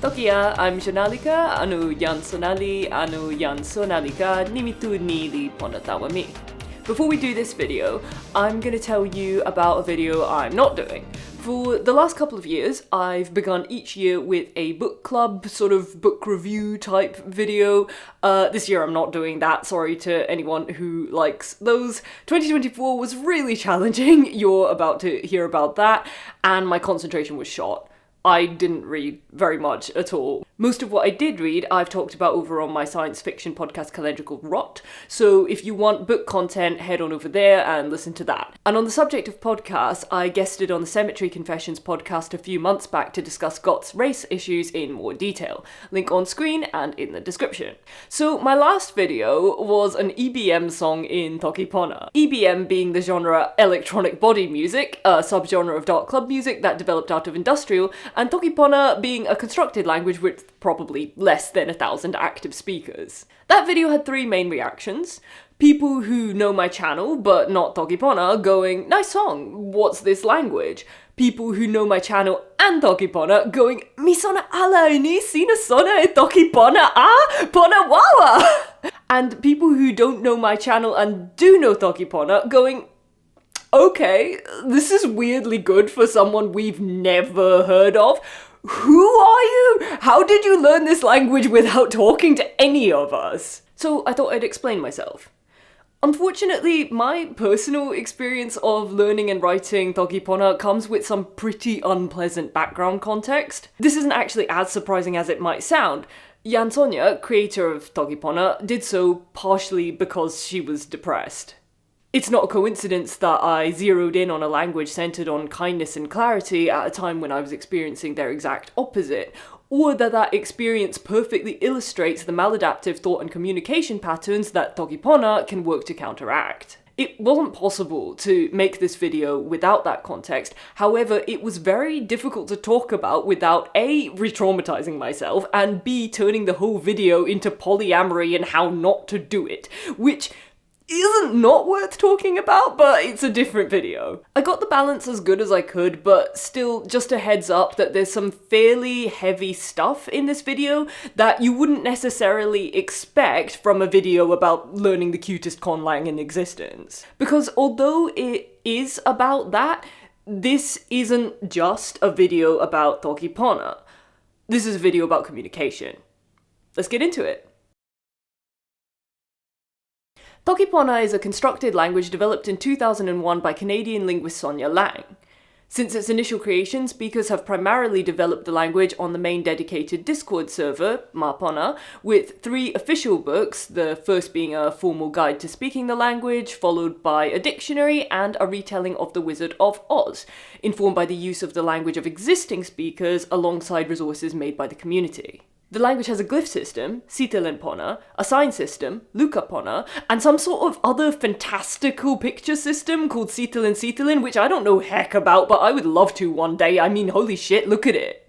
Tokia, I'm Janalika, anu yan sonali, anu yan sonalika, nimitu nili ponatawa mi. Before we do this video, I'm going to tell you about a video I'm not doing. For the last couple of years, I've begun each year with a book club, sort of book review type video. This year I'm not doing that, sorry to anyone who likes those. 2024 was really challenging, you're about to hear about that, and my concentration was shot. I didn't read very much at all. Most of what I did read, I've talked about over on my science fiction podcast Calendrical Rot, so if you want book content, head on over there and listen to that. And on the subject of podcasts, I guested on the Cemetery Confessions podcast a few months back to discuss Goth's race issues in more detail. Link on screen and in the description. So my last video was an EBM song in toki pona. EBM being the genre electronic body music, a subgenre of dark club music that developed out of industrial, and toki pona being a constructed language with probably less than 1,000 active speakers. That video had three main reactions. People who know my channel but not toki pona going, nice song, what's this language? People who know my channel and toki pona going, mi sona ala ini sina sona e toki pona pona wawa. And people who don't know my channel and do know toki pona going, okay, this is weirdly good for someone we've never heard of. Who are you? How did you learn this language without talking to any of us? So I thought I'd explain myself. Unfortunately, my personal experience of learning and writing toki pona comes with some pretty unpleasant background context. This isn't actually as surprising as it might sound. Jan Sonia, creator of toki pona, did so partially because she was depressed. It's not a coincidence that I zeroed in on a language centered on kindness and clarity at a time when I was experiencing their exact opposite, or that experience perfectly illustrates the maladaptive thought and communication patterns that toki pona can work to counteract. It wasn't possible to make this video without that context, however, it was very difficult to talk about without A, re-traumatizing myself, and B, turning the whole video into polyamory and how not to do it, which isn't not worth talking about, but it's a different video. I got the balance as good as I could, but still, just a heads up that there's some fairly heavy stuff in this video that you wouldn't necessarily expect from a video about learning the cutest conlang in existence. Because although it is about that, this isn't just a video about toki pona. This is a video about communication. Let's get into it. Toki pona is a constructed language developed in 2001 by Canadian linguist Sonia Lang. Since its initial creation, speakers have primarily developed the language on the main dedicated Discord server, Mapona, with 3 official books, the first being a formal guide to speaking the language, followed by a dictionary and a retelling of The Wizard of Oz, informed by the use of the language of existing speakers alongside resources made by the community. The language has a glyph system, Sitilen pona, a sign system, Luka pona, and some sort of other fantastical picture system called Sitilen, which I don't know heck about, but I would love to one day. I mean, holy shit, look at it.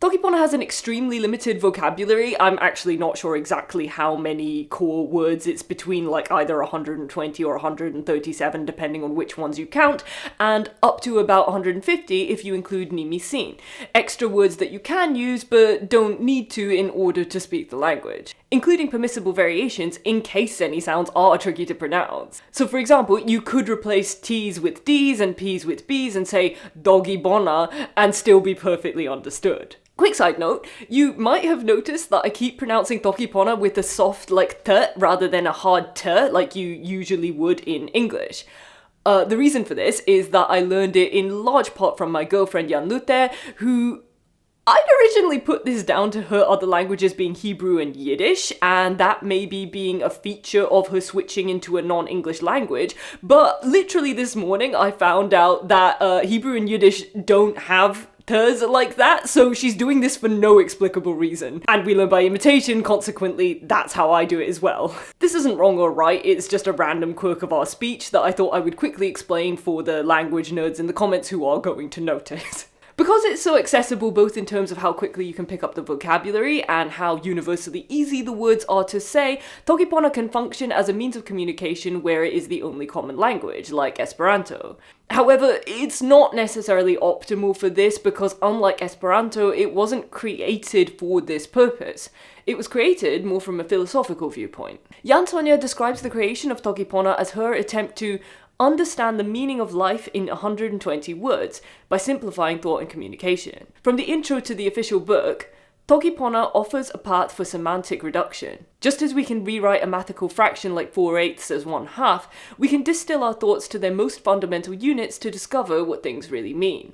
Toki pona has an extremely limited vocabulary. I'm actually not sure exactly how many core words. It's between like either 120 or 137 depending on which ones you count, and up to about 150 if you include nimisin, extra words that you can use but don't need to in order to speak the language, including permissible variations in case any sounds are tricky to pronounce. So for example, you could replace T's with D's and P's with B's and say doggy bona and still be perfectly understood. Quick side note, you might have noticed that I keep pronouncing toki pona with a soft like t rather than a hard t like you usually would in English. The reason for this is that I learned it in large part from my girlfriend Jan Lute, who I'd originally put this down to her other languages being Hebrew and Yiddish, and that maybe being a feature of her switching into a non-English language, but literally this morning I found out that Hebrew and Yiddish don't have ters like that, so she's doing this for no explicable reason. And we learn by imitation, consequently, that's how I do it as well. This isn't wrong or right, it's just a random quirk of our speech that I thought I would quickly explain for the language nerds in the comments who are going to notice. Because it's so accessible both in terms of how quickly you can pick up the vocabulary and how universally easy the words are to say, toki pona can function as a means of communication where it is the only common language, like Esperanto. However, it's not necessarily optimal for this because unlike Esperanto, it wasn't created for this purpose. It was created more from a philosophical viewpoint. Jan Sonja describes the creation of toki pona as her attempt to understand the meaning of life in 120 words by simplifying thought and communication. From the intro to the official book, toki pona offers a path for semantic reduction. Just as we can rewrite a mathematical fraction like 4/8 as 1/2, we can distill our thoughts to their most fundamental units to discover what things really mean.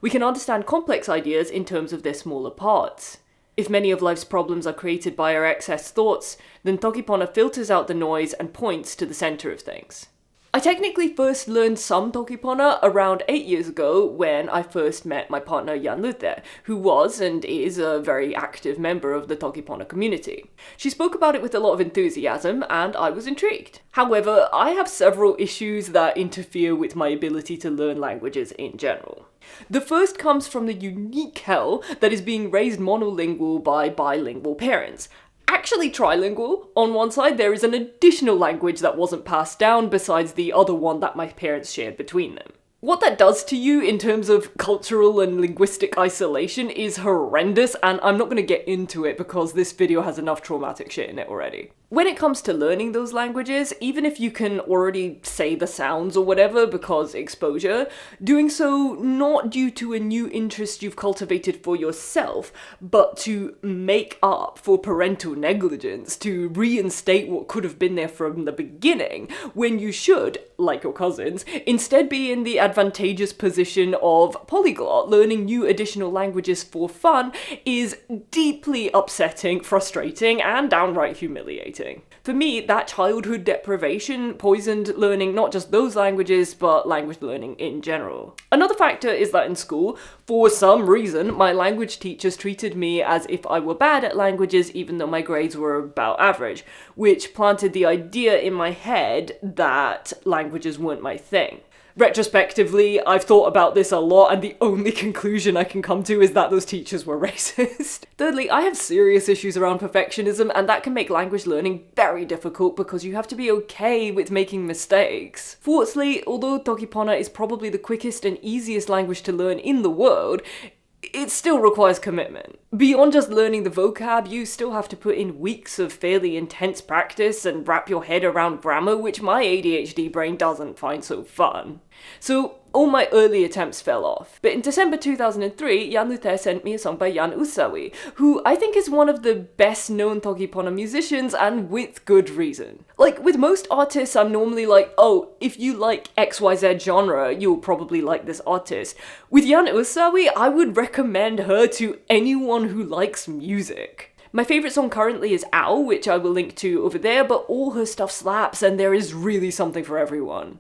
We can understand complex ideas in terms of their smaller parts. If many of life's problems are created by our excess thoughts, then toki pona filters out the noise and points to the center of things. I technically first learned some toki pona around 8 years ago when I first met my partner Jan Luther, who was and is a very active member of the toki pona community. She spoke about it with a lot of enthusiasm and I was intrigued. However, I have several issues that interfere with my ability to learn languages in general. The first comes from the unique hell that is being raised monolingual by bilingual parents. Actually trilingual. On one side, there is an additional language that wasn't passed down besides the other one that my parents shared between them. What that does to you in terms of cultural and linguistic isolation is horrendous, and I'm not going to get into it because this video has enough traumatic shit in it already. When it comes to learning those languages, even if you can already say the sounds or whatever because exposure, doing so not due to a new interest you've cultivated for yourself, but to make up for parental negligence, to reinstate what could have been there from the beginning, when you should, like your cousins, instead be in the advantageous position of polyglot, learning new additional languages for fun, is deeply upsetting, frustrating, and downright humiliating. For me, that childhood deprivation poisoned learning not just those languages, but language learning in general. Another factor is that in school, for some reason, my language teachers treated me as if I were bad at languages even though my grades were about average, which planted the idea in my head that languages weren't my thing. Retrospectively, I've thought about this a lot and the only conclusion I can come to is that those teachers were racist. Thirdly, I have serious issues around perfectionism and that can make language learning very difficult because you have to be okay with making mistakes. Fourthly, although toki pona is probably the quickest and easiest language to learn in the world, it still requires commitment. Beyond just learning the vocab, you still have to put in weeks of fairly intense practice and wrap your head around grammar, which my ADHD brain doesn't find so fun. So all my early attempts fell off. But in December 2003, Jan Luther sent me a song by Jan Usawi, who I think is one of the best known toki pona musicians, and with good reason. Like, with most artists, I'm normally like, oh, if you like XYZ genre, you'll probably like this artist. With Jan Usawi, I would recommend her to anyone who likes music. My favourite song currently is Ow, which I will link to over there, but all her stuff slaps and there is really something for everyone.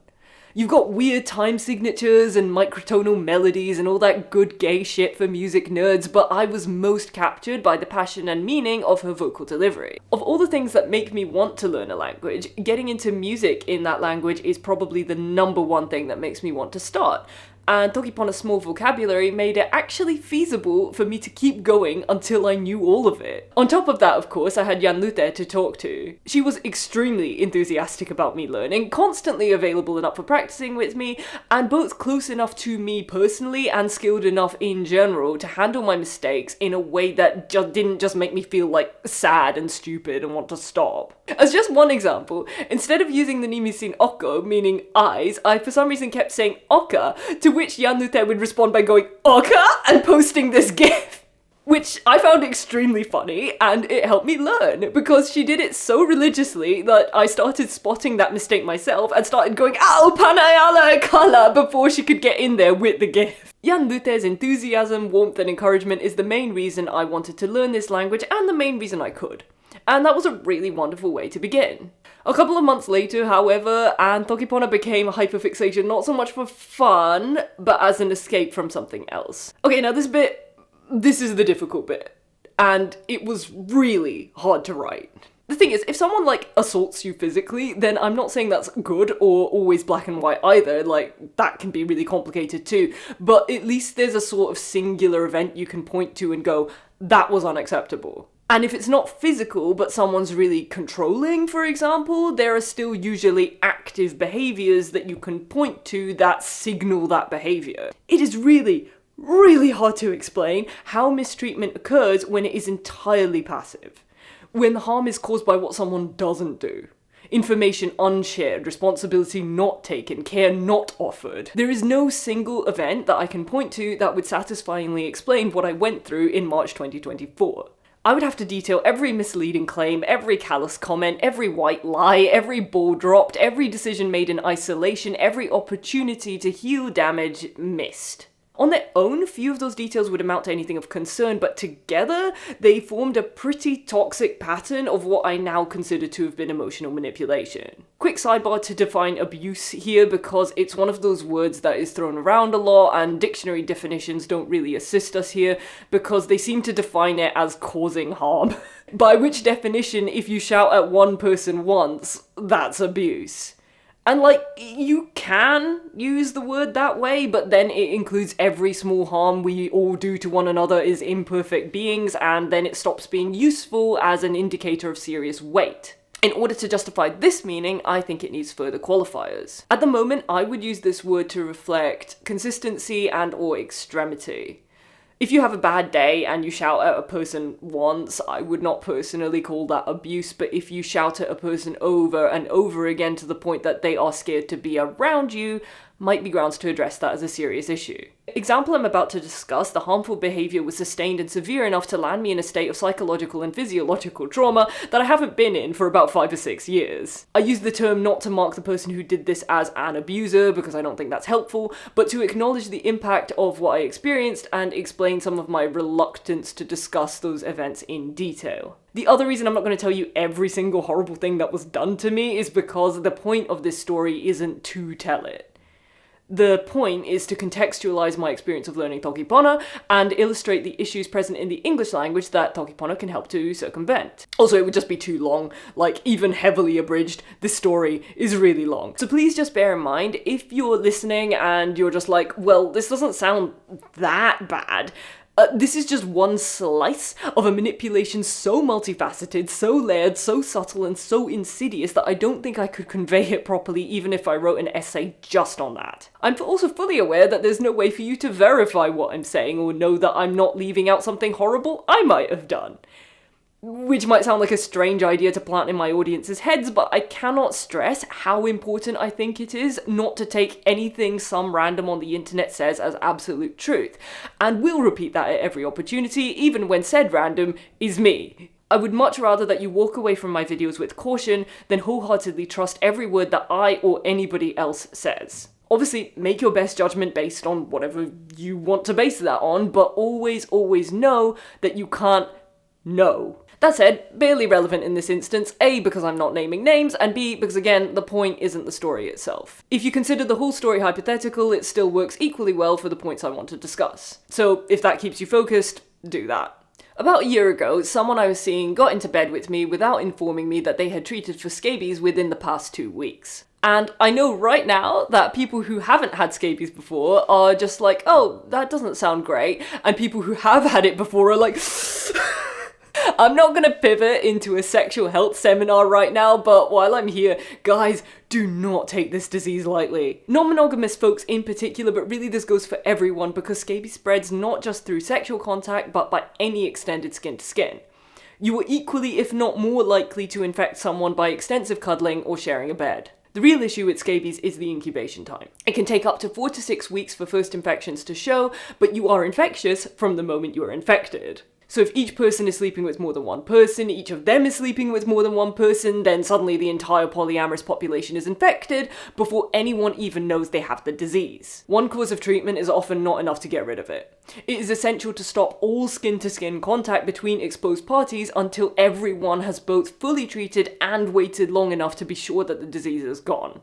You've got weird time signatures and microtonal melodies and all that good gay shit for music nerds, but I was most captured by the passion and meaning of her vocal delivery. Of all the things that make me want to learn a language, getting into music in that language is probably the number one thing that makes me want to start. And toki pona's small vocabulary made it actually feasible for me to keep going until I knew all of it. On top of that, of course, I had Jan Luther to talk to. She was extremely enthusiastic about me learning, constantly available and up for practicing with me, and both close enough to me personally and skilled enough in general to handle my mistakes in a way that didn't just make me feel like sad and stupid and want to stop. As just one example, instead of using the nimisin oko, meaning eyes, I for some reason kept saying oka, to which Jan Luther would respond by going oka and posting this gif, which I found extremely funny, and it helped me learn because she did it so religiously that I started spotting that mistake myself and started going ow panayala kala before she could get in there with the gif. Jan Luther's enthusiasm, warmth and encouragement is the main reason I wanted to learn this language and the main reason I could. And that was a really wonderful way to begin. A couple of months later, however, and toki pona became a hyperfixation not so much for fun, but as an escape from something else. Okay, now this is the difficult bit, and it was really hard to write. The thing is, if someone, like, assaults you physically, then I'm not saying that's good or always black and white either, like, that can be really complicated too, but at least there's a sort of singular event you can point to and go, that was unacceptable. And if it's not physical, but someone's really controlling, for example, there are still usually active behaviours that you can point to that signal that behaviour. It is really, really hard to explain how mistreatment occurs when it is entirely passive. When the harm is caused by what someone doesn't do. Information unshared, responsibility not taken, care not offered. There is no single event that I can point to that would satisfyingly explain what I went through in March 2024. I would have to detail every misleading claim, every callous comment, every white lie, every ball dropped, every decision made in isolation, every opportunity to heal damage missed. On their own, few of those details would amount to anything of concern, but together, they formed a pretty toxic pattern of what I now consider to have been emotional manipulation. Quick sidebar to define abuse here, because it's one of those words that is thrown around a lot, and dictionary definitions don't really assist us here, because they seem to define it as causing harm. By which definition, if you shout at one person once, that's abuse. And, like, you can use the word that way, but then it includes every small harm we all do to one another as imperfect beings, and then it stops being useful as an indicator of serious weight. In order to justify this meaning, I think it needs further qualifiers. At the moment, I would use this word to reflect consistency and/or extremity. If you have a bad day and you shout at a person once, I would not personally call that abuse, but if you shout at a person over and over again to the point that they are scared to be around you, might be grounds to address that as a serious issue. The example I'm about to discuss, the harmful behaviour was sustained and severe enough to land me in a state of psychological and physiological trauma that I haven't been in for about 5 or 6 years. I use the term not to mark the person who did this as an abuser, because I don't think that's helpful, but to acknowledge the impact of what I experienced and explain some of my reluctance to discuss those events in detail. The other reason I'm not going to tell you every single horrible thing that was done to me is because the point of this story isn't to tell it. The point is to contextualize my experience of learning toki pona and illustrate the issues present in the English language that toki pona can help to circumvent. Also, it would just be too long, like even heavily abridged, this story is really long. So please just bear in mind, if you're listening and you're just like, well, this doesn't sound that bad, this is just one slice of a manipulation so multifaceted, so layered, so subtle, and so insidious that I don't think I could convey it properly even if I wrote an essay just on that. I'm also fully aware that there's no way for you to verify what I'm saying or know that I'm not leaving out something horrible I might have done. Which might sound like a strange idea to plant in my audience's heads, but I cannot stress how important I think it is not to take anything some random on the internet says as absolute truth, and will repeat that at every opportunity, even when said random is me. I would much rather that you walk away from my videos with caution than wholeheartedly trust every word that I or anybody else says. Obviously, make your best judgment based on whatever you want to base that on, but always know that you can't know. That said, barely relevant in this instance, A, because I'm not naming names, and B, because again, the point isn't the story itself. If you consider the whole story hypothetical, it still works equally well for the points I want to discuss. So if that keeps you focused, do that. About a year ago, someone I was seeing got into bed with me without informing me that they had treated for scabies within the past 2 weeks. And I know right now that people who haven't had scabies before are just like, oh, that doesn't sound great, and people who have had it before are like, I'm not gonna pivot into a sexual health seminar right now, but while I'm here, guys, do not take this disease lightly. Non-monogamous folks in particular, but really this goes for everyone because scabies spreads not just through sexual contact, but by any extended skin to skin. You are equally, if not more likely to infect someone by extensive cuddling or sharing a bed. The real issue with scabies is the incubation time. It can take up to 4 to 6 weeks for first infections to show, but you are infectious from the moment you are infected. So if each person is sleeping with more than one person, each of them is sleeping with more than one person, then suddenly the entire polyamorous population is infected before anyone even knows they have the disease. One course of treatment is often not enough to get rid of it. It is essential to stop all skin-to-skin contact between exposed parties until everyone has both fully treated and waited long enough to be sure that the disease is gone.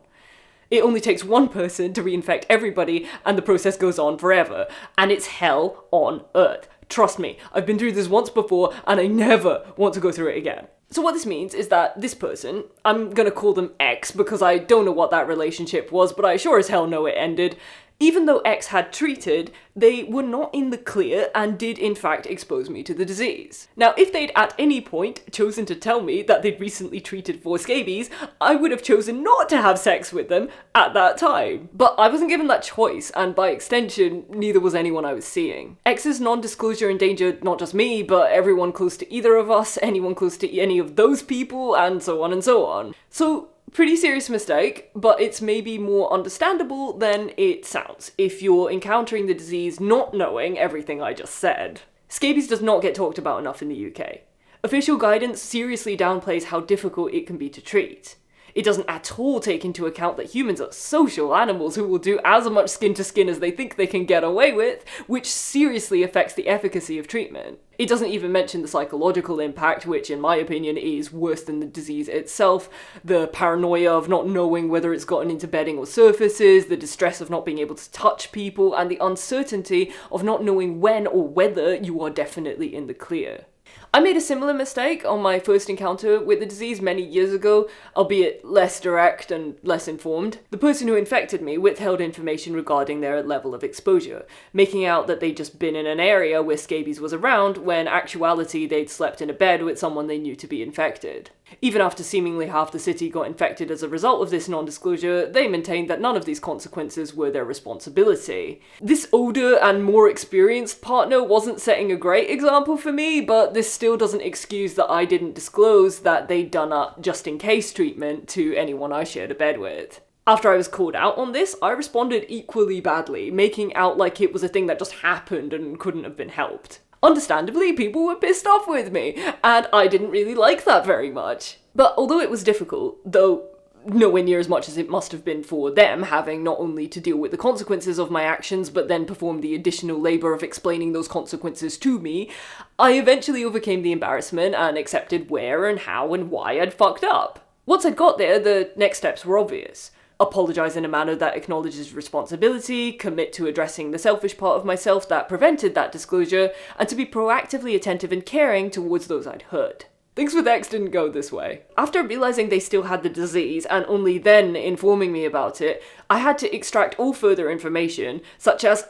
It only takes one person to reinfect everybody, and the process goes on forever. And it's hell on earth. Trust me, I've been through this once before, and I never want to go through it again. So what this means is that this person, I'm gonna call them X because I don't know what that relationship was, but I sure as hell know it ended. Even though X had treated, they were not in the clear and did in fact expose me to the disease. Now, if they'd at any point chosen to tell me that they'd recently treated for scabies, I would have chosen not to have sex with them at that time. But I wasn't given that choice, and by extension, neither was anyone I was seeing. X's non-disclosure endangered not just me, but everyone close to either of us, anyone close to any of those people, and so on and so on. So, pretty serious mistake, but it's maybe more understandable than it sounds if you're encountering the disease not knowing everything I just said. Scabies does not get talked about enough in the UK. Official guidance seriously downplays how difficult it can be to treat. It doesn't at all take into account that humans are social animals who will do as much skin to skin as they think they can get away with, which seriously affects the efficacy of treatment. It doesn't even mention the psychological impact, which in my opinion is worse than the disease itself, the paranoia of not knowing whether it's gotten into bedding or surfaces, the distress of not being able to touch people, and the uncertainty of not knowing when or whether you are definitely in the clear. I made a similar mistake on my first encounter with the disease many years ago, albeit less direct and less informed. The person who infected me withheld information regarding their level of exposure, making out that they'd just been in an area where scabies was around, when actuality they'd slept in a bed with someone they knew to be infected. Even after seemingly half the city got infected as a result of this non-disclosure, they maintained that none of these consequences were their responsibility. This older and more experienced partner wasn't setting a great example for me, but this still doesn't excuse that I didn't disclose that they'd done a just-in-case treatment to anyone I shared a bed with. After I was called out on this, I responded equally badly, making out like it was a thing that just happened and couldn't have been helped. Understandably, people were pissed off with me, and I didn't really like that very much. But although it was difficult, though nowhere near as much as it must have been for them, having not only to deal with the consequences of my actions, but then perform the additional labour of explaining those consequences to me, I eventually overcame the embarrassment and accepted where and how and why I'd fucked up. Once I'd got there, the next steps were obvious. Apologise in a manner that acknowledges responsibility, commit to addressing the selfish part of myself that prevented that disclosure, and to be proactively attentive and caring towards those I'd hurt. Things with X didn't go this way. After realising they still had the disease, and only then informing me about it, I had to extract all further information, such as,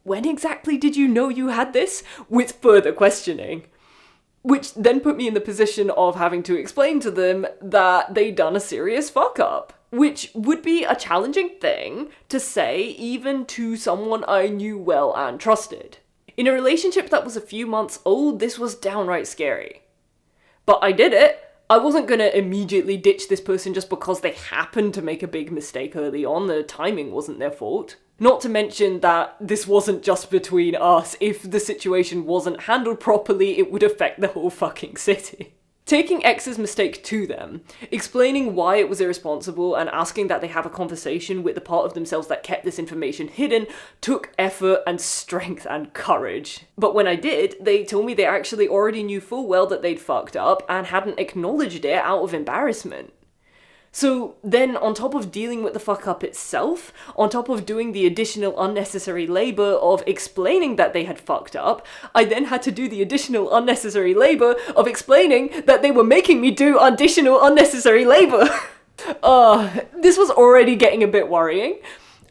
when exactly did you know you had this? With further questioning. Which then put me in the position of having to explain to them that they'd done a serious fuck up. Which would be a challenging thing to say even to someone I knew well and trusted. In a relationship that was a few months old, this was downright scary. But I did it. I wasn't gonna immediately ditch this person just because they happened to make a big mistake early on. The timing wasn't their fault. Not to mention that this wasn't just between us. If the situation wasn't handled properly, it would affect the whole fucking city. Taking X's mistake to them, explaining why it was irresponsible, and asking that they have a conversation with the part of themselves that kept this information hidden took effort and strength and courage. But when I did, they told me they actually already knew full well that they'd fucked up and hadn't acknowledged it out of embarrassment. So then, on top of dealing with the fuck up itself, on top of doing the additional unnecessary labour of explaining that they had fucked up, I then had to do the additional unnecessary labour of explaining that they were making me do additional unnecessary labour. This was already getting a bit worrying.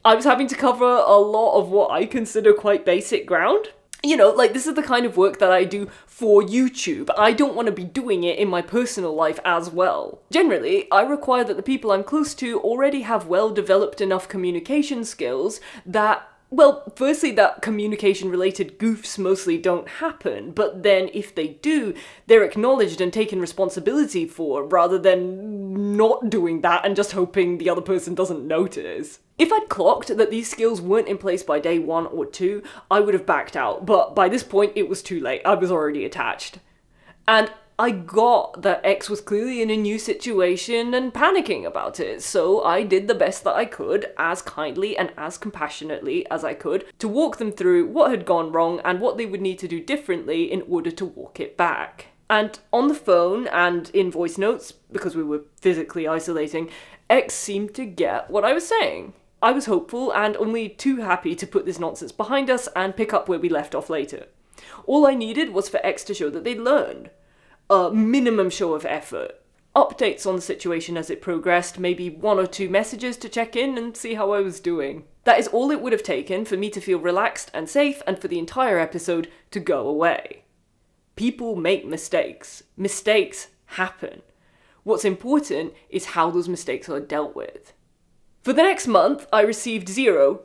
I was having to cover a lot of what I consider quite basic ground. You know, like, this is the kind of work that I do for YouTube. I don't want to be doing it in my personal life as well. Generally, I require that the people I'm close to already have well-developed enough communication skills that, well, firstly, that communication-related goofs mostly don't happen, but then if they do, they're acknowledged and taken responsibility for, rather than not doing that and just hoping the other person doesn't notice. If I'd clocked that these skills weren't in place by day 1 or 2, I would have backed out, but by this point it was too late. I was already attached. And I got that X was clearly in a new situation and panicking about it, so I did the best that I could, as kindly and as compassionately as I could, to walk them through what had gone wrong and what they would need to do differently in order to walk it back. And on the phone and in voice notes, because we were physically isolating, X seemed to get what I was saying. I was hopeful and only too happy to put this nonsense behind us and pick up where we left off later. All I needed was for X to show that they'd learned. a minimum show of effort. Updates on the situation as it progressed, maybe 1 or 2 messages to check in and see how I was doing. That is all it would have taken for me to feel relaxed and safe and for the entire episode to go away. People make mistakes. Mistakes happen. What's important is how those mistakes are dealt with. For the next month, I received zero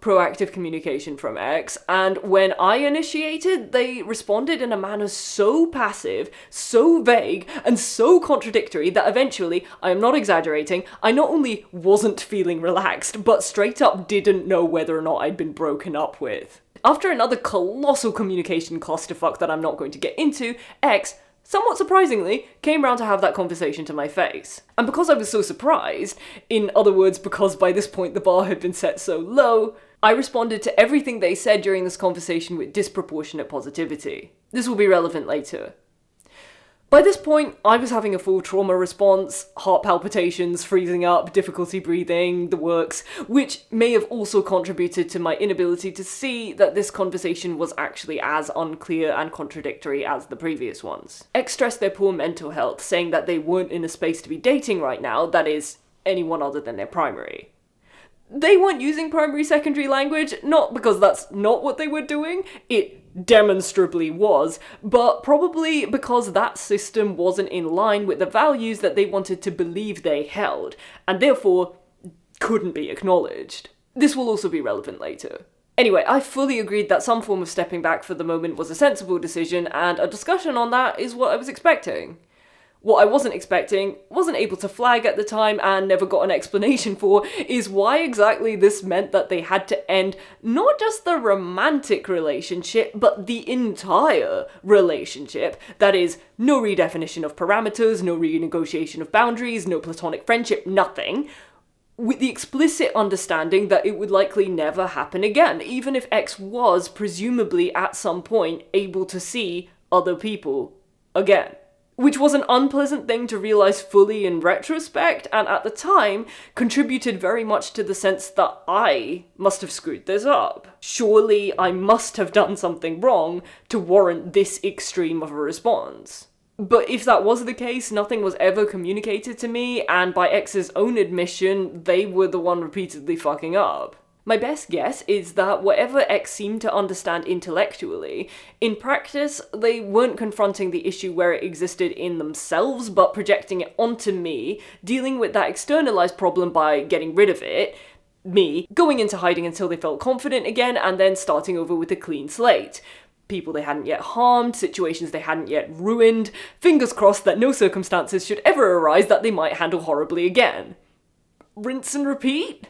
proactive communication from X, and when I initiated, they responded in a manner so passive, so vague, and so contradictory that eventually, I am not exaggerating, I not only wasn't feeling relaxed, but straight up didn't know whether or not I'd been broken up with. After another colossal communication clusterfuck that I'm not going to get into, X, somewhat surprisingly, came round to have that conversation to my face. And because I was so surprised, in other words, because by this point the bar had been set so low, I responded to everything they said during this conversation with disproportionate positivity. This will be relevant later. By this point, I was having a full trauma response, heart palpitations, freezing up, difficulty breathing, the works, which may have also contributed to my inability to see that this conversation was actually as unclear and contradictory as the previous ones. X stressed their poor mental health, saying that they weren't in a space to be dating right now, that is, anyone other than their primary. They weren't using primary-secondary language, not because that's not what they were doing, it demonstrably was, but probably because that system wasn't in line with the values that they wanted to believe they held, and therefore couldn't be acknowledged. This will also be relevant later. Anyway, I fully agreed that some form of stepping back for the moment was a sensible decision, and a discussion on that is what I was expecting. What I wasn't expecting, wasn't able to flag at the time, and never got an explanation for, is why exactly this meant that they had to end not just the romantic relationship, but the entire relationship. That is, no redefinition of parameters, no renegotiation of boundaries, no platonic friendship, nothing. With the explicit understanding that it would likely never happen again, even if X was, presumably at some point, able to see other people again. Which was an unpleasant thing to realise fully in retrospect, and at the time, contributed very much to the sense that I must have screwed this up. Surely I must have done something wrong to warrant this extreme of a response. But if that was the case, nothing was ever communicated to me, and by X's own admission, they were the one repeatedly fucking up. My best guess is that whatever X seemed to understand intellectually, in practice, they weren't confronting the issue where it existed in themselves, but projecting it onto me, dealing with that externalized problem by getting rid of it, me, going into hiding until they felt confident again, and then starting over with a clean slate. People they hadn't yet harmed, situations they hadn't yet ruined, fingers crossed that no circumstances should ever arise that they might handle horribly again. Rinse and repeat?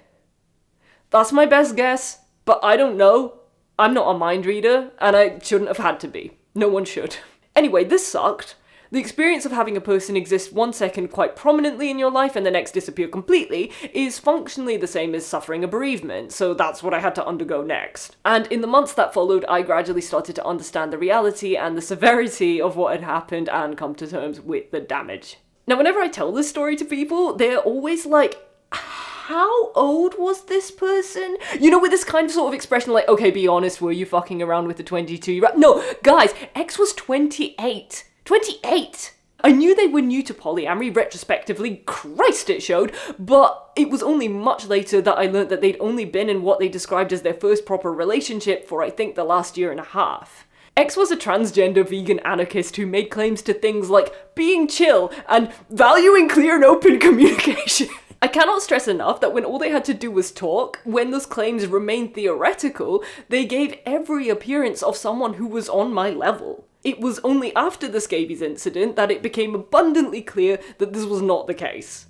That's my best guess, but I don't know. I'm not a mind reader, and I shouldn't have had to be. No one should. Anyway, this sucked. The experience of having a person exist 1 second quite prominently in your life and the next disappear completely is functionally the same as suffering a bereavement, so that's what I had to undergo next. And in the months that followed, I gradually started to understand the reality and the severity of what had happened and come to terms with the damage. Now, whenever I tell this story to people, they're always like, how old was this person? You know, with this kind of sort of expression like, okay, be honest, were you fucking around with the 22-year-old? No, guys, X was 28. 28! I knew they were new to polyamory retrospectively, Christ it showed, but it was only much later that I learnt that they'd only been in what they described as their first proper relationship for I think the last year and a half. X was a transgender vegan anarchist who made claims to things like being chill and valuing clear and open communication. I cannot stress enough that when all they had to do was talk, when those claims remained theoretical, they gave every appearance of someone who was on my level. It was only after the scabies incident that it became abundantly clear that this was not the case.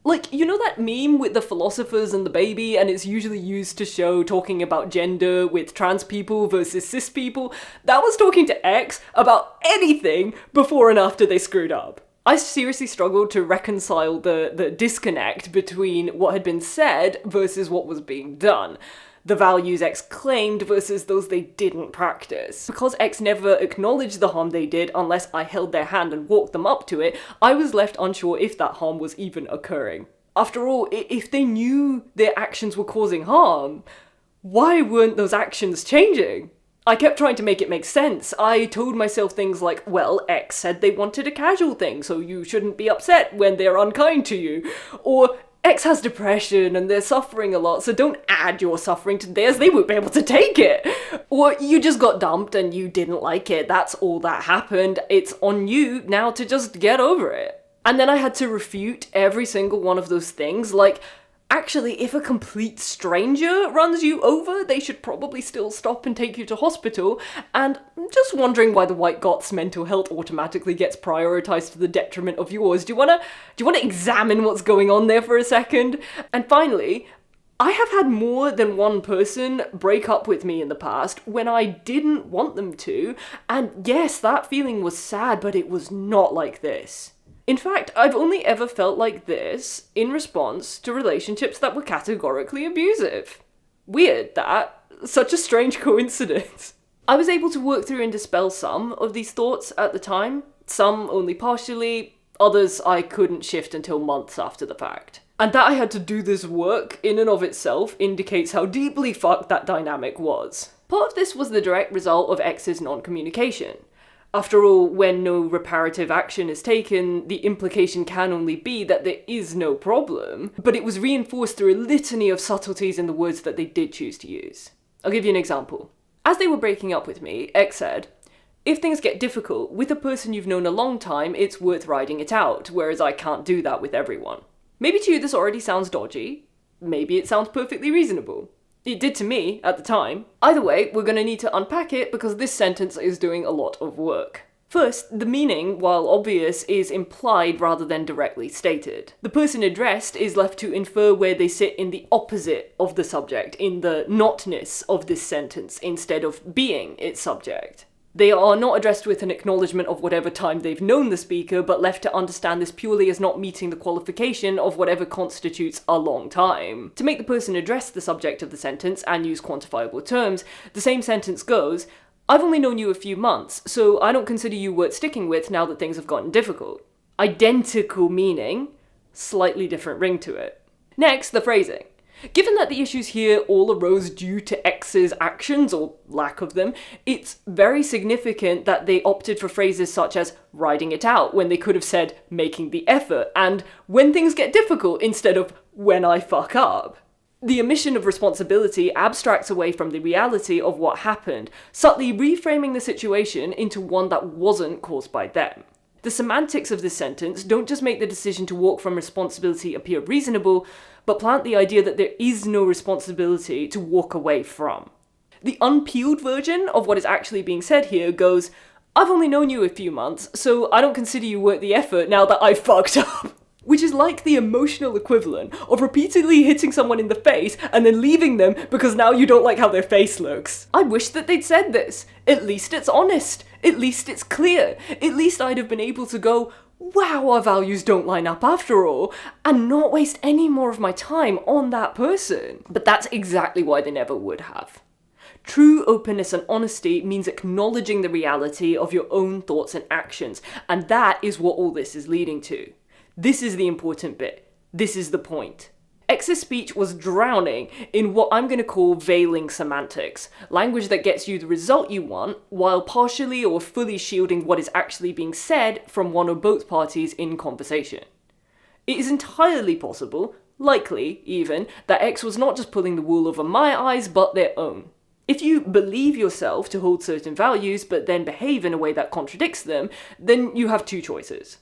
Like, you know that meme with the philosophers and the baby, and it's usually used to show talking about gender with trans people versus cis people? That was talking to X about anything before and after they screwed up. I seriously struggled to reconcile the disconnect between what had been said versus what was being done. The values X claimed versus those they didn't practice. Because X never acknowledged the harm they did unless I held their hand and walked them up to it, I was left unsure if that harm was even occurring. After all, if they knew their actions were causing harm, why weren't those actions changing? I kept trying to make it make sense. I told myself things like, well, X said they wanted a casual thing, so you shouldn't be upset when they're unkind to you. Or, X has depression and they're suffering a lot, so don't add your suffering to theirs, they won't be able to take it. Or, you just got dumped and you didn't like it, that's all that happened, it's on you now to just get over it. And then I had to refute every single one of those things, like, actually, if a complete stranger runs you over, they should probably still stop and take you to hospital, and I'm just wondering why the white got's mental health automatically gets prioritized to the detriment of yours. Do you wanna examine what's going on there for a second? And finally, I have had more than one person break up with me in the past when I didn't want them to, and yes, that feeling was sad, but it was not like this. In fact, I've only ever felt like this in response to relationships that were categorically abusive. Weird, that. Such a strange coincidence. I was able to work through and dispel some of these thoughts at the time, some only partially, others I couldn't shift until months after the fact. And that I had to do this work in and of itself indicates how deeply fucked that dynamic was. Part of this was the direct result of X's non-communication. After all, when no reparative action is taken, the implication can only be that there is no problem, but it was reinforced through a litany of subtleties in the words that they did choose to use. I'll give you an example. As they were breaking up with me, X said, "If things get difficult, with a person you've known a long time, it's worth riding it out, whereas I can't do that with everyone." Maybe to you this already sounds dodgy, maybe it sounds perfectly reasonable. It did to me, at the time. Either way, we're gonna need to unpack it because this sentence is doing a lot of work. First, the meaning, while obvious, is implied rather than directly stated. The person addressed is left to infer where they sit in the opposite of the subject, in the notness of this sentence, instead of being its subject. They are not addressed with an acknowledgement of whatever time they've known the speaker, but left to understand this purely as not meeting the qualification of whatever constitutes a long time. To make the person address the subject of the sentence and use quantifiable terms, the same sentence goes, "I've only known you a few months, so I don't consider you worth sticking with now that things have gotten difficult." Identical meaning, slightly different ring to it. Next, the phrasing. Given that the issues here all arose due to X's actions, or lack of them, it's very significant that they opted for phrases such as riding it out when they could have said making the effort, and when things get difficult instead of when I fuck up. The omission of responsibility abstracts away from the reality of what happened, subtly reframing the situation into one that wasn't caused by them. The semantics of this sentence don't just make the decision to walk from responsibility appear reasonable, but plant the idea that there is no responsibility to walk away from. The unpeeled version of what is actually being said here goes, "I've only known you a few months, so I don't consider you worth the effort now that I've fucked up." Which is like the emotional equivalent of repeatedly hitting someone in the face and then leaving them because now you don't like how their face looks. I wish that they'd said this. At least it's honest. At least it's clear. At least I'd have been able to go, wow, our values don't line up after all, and not waste any more of my time on that person. But that's exactly why they never would have. True openness and honesty means acknowledging the reality of your own thoughts and actions, and that is what all this is leading to. This is the important bit. This is the point. X's speech was drowning in what I'm going to call veiling semantics, language that gets you the result you want, while partially or fully shielding what is actually being said from one or both parties in conversation. It is entirely possible, likely even, that X was not just pulling the wool over my eyes, but their own. If you believe yourself to hold certain values, but then behave in a way that contradicts them, then you have two choices.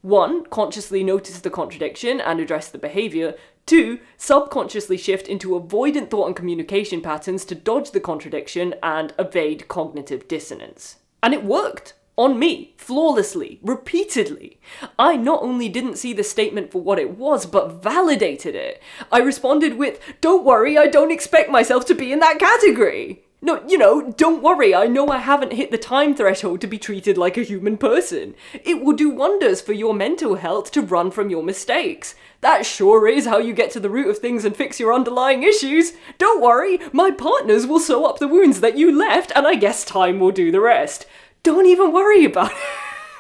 1. Consciously notice the contradiction and address the behaviour. 2. Subconsciously shift into avoidant thought and communication patterns to dodge the contradiction and evade cognitive dissonance. And it worked! On me, flawlessly, repeatedly. I not only didn't see the statement for what it was, but validated it. I responded with, "Don't worry, I don't expect myself to be in that category." No, don't worry, I know I haven't hit the time threshold to be treated like a human person. It will do wonders for your mental health to run from your mistakes. That sure is how you get to the root of things and fix your underlying issues. Don't worry, my partners will sew up the wounds that you left, and I guess time will do the rest. Don't even worry about it.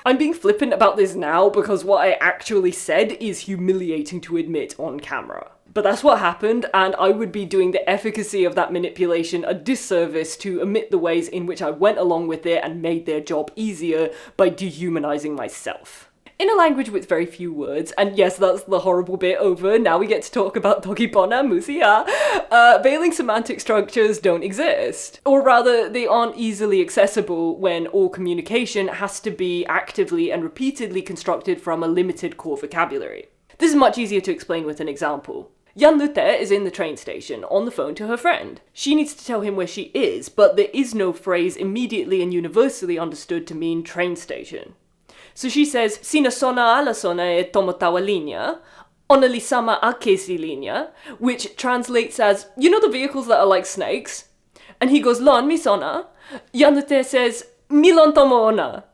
I'm being flippant about this now because what I actually said is humiliating to admit on camera. But that's what happened, and I would be doing the efficacy of that manipulation a disservice to omit the ways in which I went along with it and made their job easier by dehumanizing myself. In a language with very few words, and yes, that's the horrible bit over, now we get to talk about toki, pona, musia, veiling semantic structures don't exist. Or rather, they aren't easily accessible when all communication has to be actively and repeatedly constructed from a limited core vocabulary. This is much easier to explain with an example. Jan Lute is in the train station, on the phone to her friend. She needs to tell him where she is, but there is no phrase immediately and universally understood to mean train station. So she says, Sina sona alla sona e tomotawa linea, ona li sama ake si linea, which translates as, you know the vehicles that are like snakes? And he goes, lon mi sona. Jan Lute says, milon tomo ona.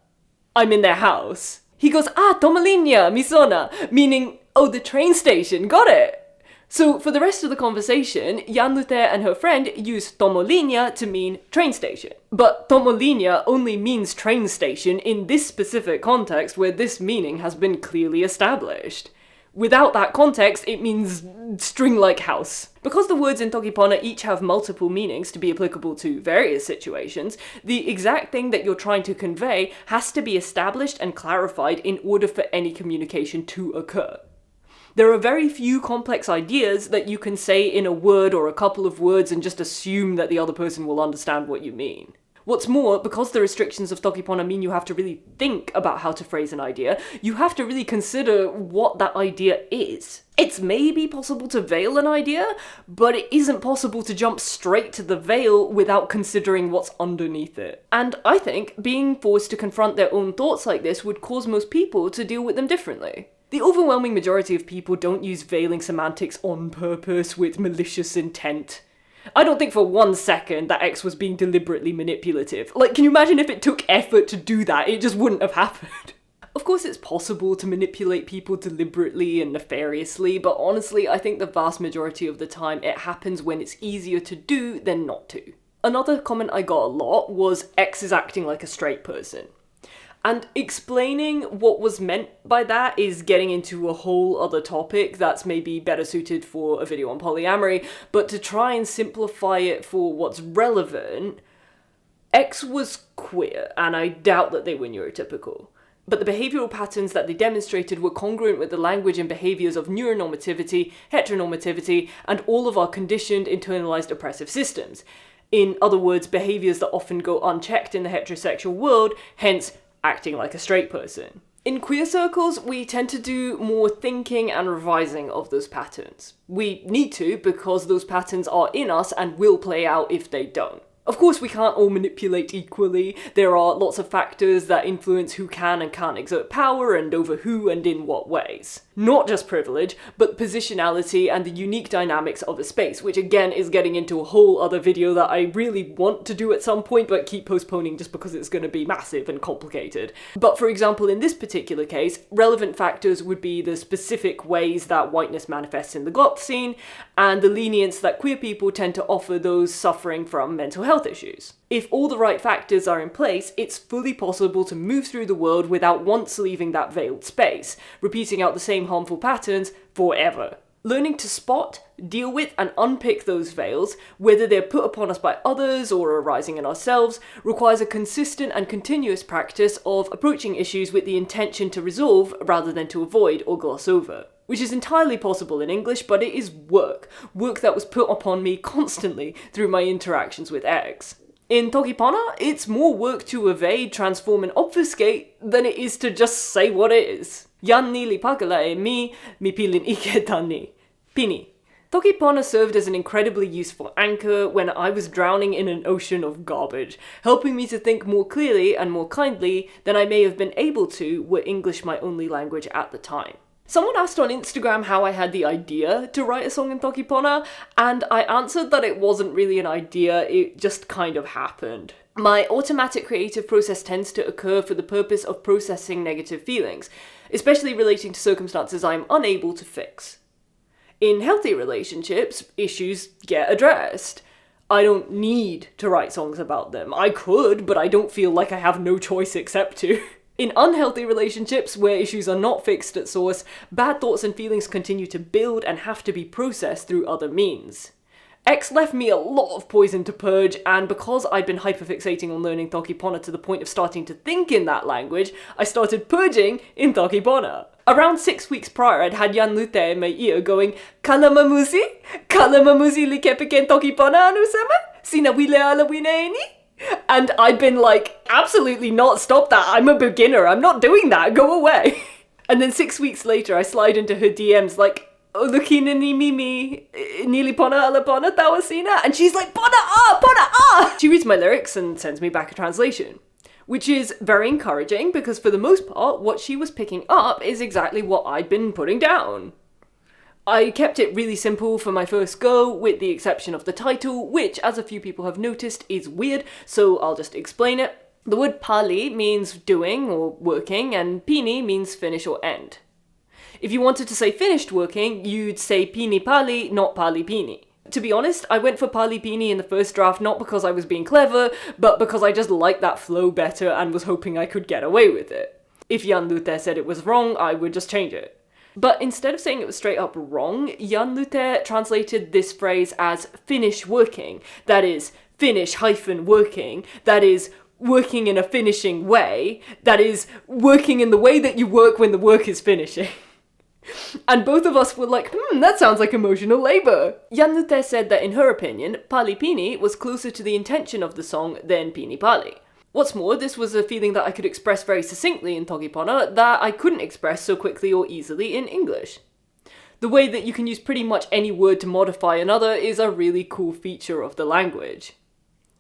I'm in their house. He goes, tomo linea, mi sona, meaning, oh, the train station, got it. So for the rest of the conversation, Jan Lute and her friend use tomolinea to mean train station. But tomolinea only means train station in this specific context where this meaning has been clearly established. Without that context, it means string-like house. Because the words in toki pona each have multiple meanings to be applicable to various situations, the exact thing that you're trying to convey has to be established and clarified in order for any communication to occur. There are very few complex ideas that you can say in a word or a couple of words and just assume that the other person will understand what you mean. What's more, because the restrictions of toki pona mean you have to really think about how to phrase an idea, you have to really consider what that idea is. It's maybe possible to veil an idea, but it isn't possible to jump straight to the veil without considering what's underneath it. And I think being forced to confront their own thoughts like this would cause most people to deal with them differently. The overwhelming majority of people don't use veiling semantics on purpose with malicious intent. I don't think for 1 second that X was being deliberately manipulative. Like, can you imagine if it took effort to do that? It just wouldn't have happened. Of course it's possible to manipulate people deliberately and nefariously, but honestly I think the vast majority of the time it happens when it's easier to do than not to. Another comment I got a lot was X is acting like a straight person. And explaining what was meant by that is getting into a whole other topic that's maybe better suited for a video on polyamory, but to try and simplify it for what's relevant, X was queer, and I doubt that they were neurotypical. But the behavioural patterns that they demonstrated were congruent with the language and behaviours of neuronormativity, heteronormativity, and all of our conditioned, internalized oppressive systems. In other words, behaviours that often go unchecked in the heterosexual world, hence acting like a straight person. In queer circles, we tend to do more thinking and revising of those patterns. We need to because those patterns are in us and will play out if they don't. Of course, we can't all manipulate equally. There are lots of factors that influence who can and can't exert power and over who and in what ways. Not just privilege, but positionality and the unique dynamics of a space, which again is getting into a whole other video that I really want to do at some point, but keep postponing just because it's going to be massive and complicated. But for example, in this particular case, relevant factors would be the specific ways that whiteness manifests in the goth scene, and the lenience that queer people tend to offer those suffering from mental health issues. If all the right factors are in place, it's fully possible to move through the world without once leaving that veiled space, repeating out the same harmful patterns forever. Learning to spot, deal with, and unpick those veils, whether they're put upon us by others or arising in ourselves, requires a consistent and continuous practice of approaching issues with the intention to resolve rather than to avoid or gloss over. Which is entirely possible in English, but it is work that was put upon me constantly through my interactions with X. In toki pona, it's more work to evade, transform, and obfuscate than it is to just say what it is. Jan ni li pakala e mi pilin ike tani. Pini. Toki pona served as an incredibly useful anchor when I was drowning in an ocean of garbage, helping me to think more clearly and more kindly than I may have been able to were English my only language at the time. Someone asked on Instagram how I had the idea to write a song in toki pona, and I answered that it wasn't really an idea, it just kind of happened. My automatic creative process tends to occur for the purpose of processing negative feelings, especially relating to circumstances I am unable to fix. In healthy relationships, issues get addressed. I don't need to write songs about them. I could, but I don't feel like I have no choice except to. In unhealthy relationships, where issues are not fixed at source, bad thoughts and feelings continue to build and have to be processed through other means. X left me a lot of poison to purge, and because I'd been hyperfixating on learning toki pona to the point of starting to think in that language, I started purging in toki pona. Around 6 weeks prior, I'd had Jan Lute in my ear going, Kalamamuzi? Kalamamuzi li kepeken toki pona anu sama? Sina wile ala wine ini? And I'd been like, absolutely not, stop that, I'm a beginner, I'm not doing that, go away. And then 6 weeks later, I slide into her DMs like, Lukina ni mimi, nili pona ala pona tawasina, and she's like, pona ah! She reads my lyrics and sends me back a translation, which is very encouraging because for the most part, what she was picking up is exactly what I'd been putting down. I kept it really simple for my first go, with the exception of the title, which, as a few people have noticed, is weird, so I'll just explain it. The word pali means doing or working, and pini means finish or end. If you wanted to say finished working, you'd say pini pali, not pali pini. To be honest, I went for pali pini in the first draft not because I was being clever, but because I just liked that flow better and was hoping I could get away with it. If Jan Lute said it was wrong, I would just change it. But instead of saying it was straight up wrong, Jan Lute translated this phrase as finish working, that is, finish-working, that is, working in a finishing way, that is, working in the way that you work when the work is finishing. And both of us were like, that sounds like emotional labour. Jan Lute said that in her opinion, pali pini was closer to the intention of the song than pini pali. What's more, this was a feeling that I could express very succinctly in toki pona that I couldn't express so quickly or easily in English. The way that you can use pretty much any word to modify another is a really cool feature of the language.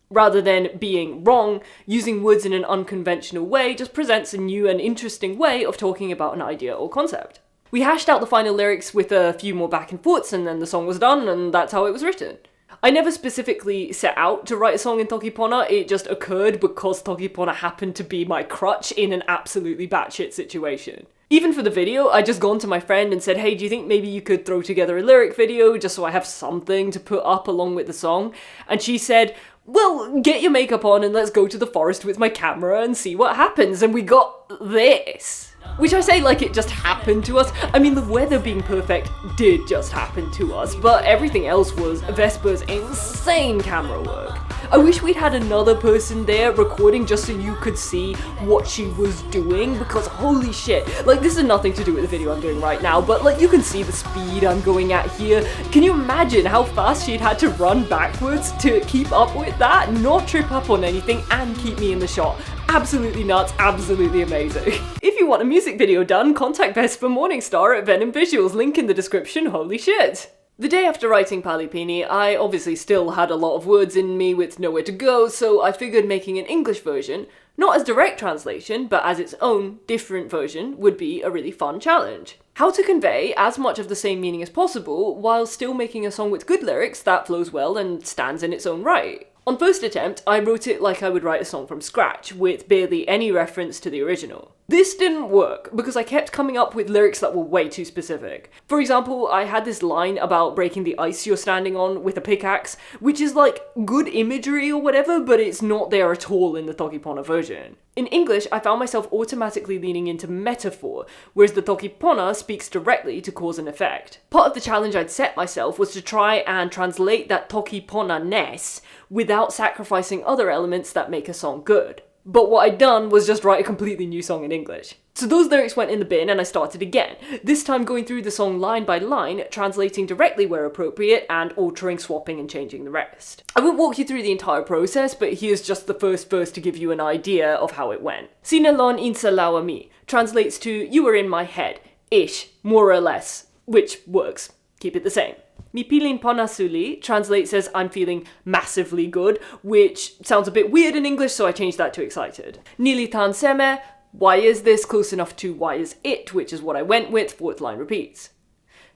Rather than being wrong, using words in an unconventional way just presents a new and interesting way of talking about an idea or concept. We hashed out the final lyrics with a few more back and forths and then the song was done, and that's how it was written. I never specifically set out to write a song in toki pona, it just occurred because toki pona happened to be my crutch in an absolutely batshit situation. Even for the video, I'd just gone to my friend and said, hey, do you think maybe you could throw together a lyric video just so I have something to put up along with the song? And she said, well, get your makeup on and let's go to the forest with my camera and see what happens, and we got this. Which I say like it just happened to us. I mean, the weather being perfect did just happen to us, but everything else was Vesper's insane camera work. I wish we'd had another person there recording just so you could see what she was doing, because holy shit, like this has nothing to do with the video I'm doing right now, but like you can see the speed I'm going at here. Can you imagine how fast she'd had to run backwards to keep up with that, not trip up on anything, and keep me in the shot? Absolutely nuts, absolutely amazing. If you want a music video done, contact Vesper Morningstar at Venom Visuals, link in the description, holy shit. The day after writing Pali Pini, I obviously still had a lot of words in me with nowhere to go, so I figured making an English version, not as direct translation, but as its own different version, would be a really fun challenge. How to convey as much of the same meaning as possible, while still making a song with good lyrics that flows well and stands in its own right. On first attempt, I wrote it like I would write a song from scratch, with barely any reference to the original. This didn't work, because I kept coming up with lyrics that were way too specific. For example, I had this line about breaking the ice you're standing on with a pickaxe, which is like good imagery or whatever, but it's not there at all in the toki pona version. In English, I found myself automatically leaning into metaphor, whereas the toki pona speaks directly to cause and effect. Part of the challenge I'd set myself was to try and translate that toki pona-ness without sacrificing other elements that make a song good. But what I'd done was just write a completely new song in English. So those lyrics went in the bin and I started again, this time going through the song line by line, translating directly where appropriate, and altering, swapping and changing the rest. I won't walk you through the entire process, but here's just the first verse to give you an idea of how it went. Sinalon insalawa mi translates to you were in my head, ish, more or less, which works. Keep it the same. Mi pilin ponasuli translates as I'm feeling massively good, which sounds a bit weird in English, so I changed that to excited. Nilitan seme, why is this close enough to why is it, which is what I went with, fourth line repeats.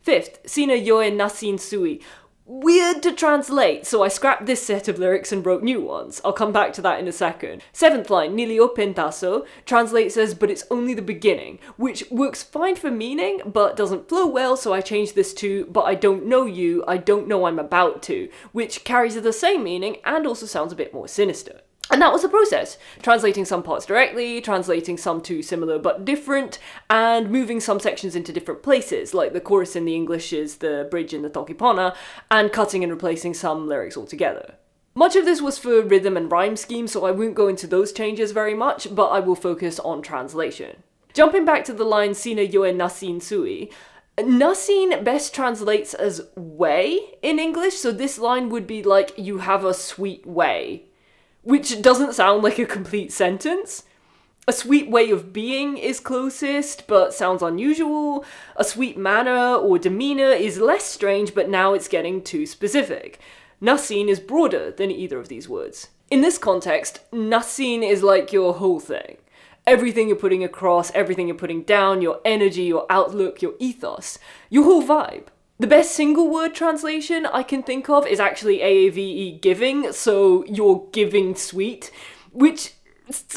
Fifth, sina yoe nasin sui. Weird to translate, so I scrapped this set of lyrics and wrote new ones. I'll come back to that in a second. Seventh line, nilio pentaso, translates as but it's only the beginning, which works fine for meaning, but doesn't flow well, so I changed this to but I don't know you, I don't know I'm about to, which carries the same meaning and also sounds a bit more sinister. And that was the process, translating some parts directly, translating some to similar but different, and moving some sections into different places, like the chorus in the English is the bridge in the toki pona, and cutting and replacing some lyrics altogether. Much of this was for rhythm and rhyme scheme, so I won't go into those changes very much, but I will focus on translation. Jumping back to the line Sina yoe nasin sui, nasin best translates as way in English, so this line would be like, you have a sweet way. Which doesn't sound like a complete sentence. A sweet way of being is closest, but sounds unusual. A sweet manner or demeanor is less strange, but now it's getting too specific. Nasin is broader than either of these words. In this context, nasin is like your whole thing. Everything you're putting across, everything you're putting down, your energy, your outlook, your ethos, your whole vibe. The best single word translation I can think of is actually AAVE giving, so you're giving sweet, which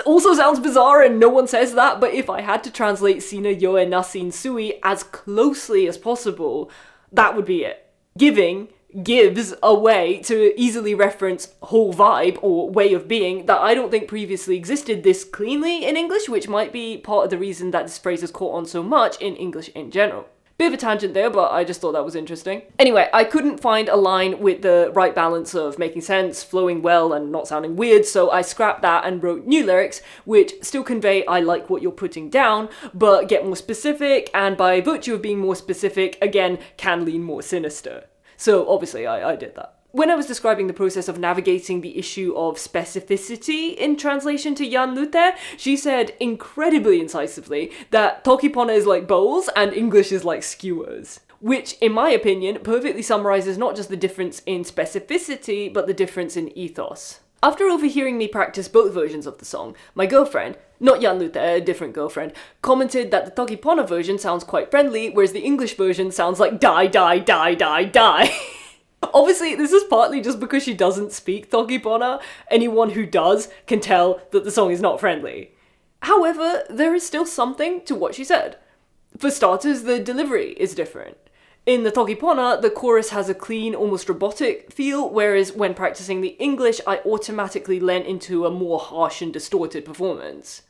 also sounds bizarre and no one says that, but if I had to translate Sina yoe nasin sui as closely as possible, that would be it. Giving gives a way to easily reference whole vibe or way of being that I don't think previously existed this cleanly in English, which might be part of the reason that this phrase has caught on so much in English in general. Bit of a tangent there, but I just thought that was interesting. Anyway, I couldn't find a line with the right balance of making sense, flowing well, and not sounding weird, so I scrapped that and wrote new lyrics, which still convey I like what you're putting down, but get more specific, and by virtue of being more specific, again, can lean more sinister. So obviously I did that. When I was describing the process of navigating the issue of specificity in translation to Jan Luther, she said incredibly incisively that toki pona is like bowls and English is like skewers. Which, in my opinion, perfectly summarizes not just the difference in specificity, but the difference in ethos. After overhearing me practice both versions of the song, my girlfriend, not Jan Luther, a different girlfriend, commented that the toki pona version sounds quite friendly, whereas the English version sounds like die, die, die, die, die. Obviously, this is partly just because she doesn't speak toki pona. Anyone who does can tell that the song is not friendly. However, there is still something to what she said. For starters, the delivery is different. In the toki pona, the chorus has a clean, almost robotic feel, whereas when practicing the English, I automatically lent into a more harsh and distorted performance.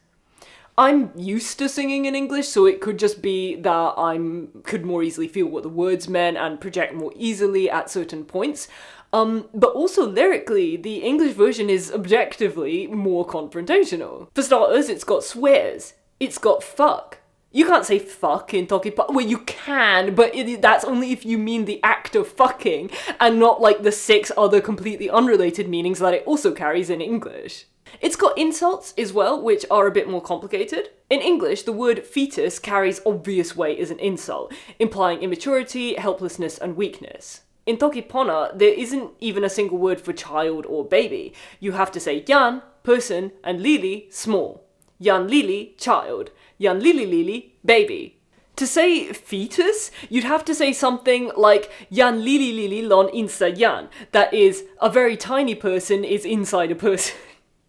I'm used to singing in English, so it could just be that I could more easily feel what the words meant and project more easily at certain points. But also lyrically, the English version is objectively more confrontational. For starters, it's got swears. It's got fuck. You can't say fuck in toki pona. Well, you can, but that's only if you mean the act of fucking, and not like the 6 other completely unrelated meanings that it also carries in English. It's got insults as well, which are a bit more complicated. In English, the word fetus carries obvious weight as an insult, implying immaturity, helplessness, and weakness. In toki pona, there isn't even a single word for child or baby. You have to say Jan, person, and Lili, small. Jan Lili, child. Jan Lili Lili, baby. To say fetus, you'd have to say something like Jan Lili Lili lon insa Jan. That is, a very tiny person is inside a person.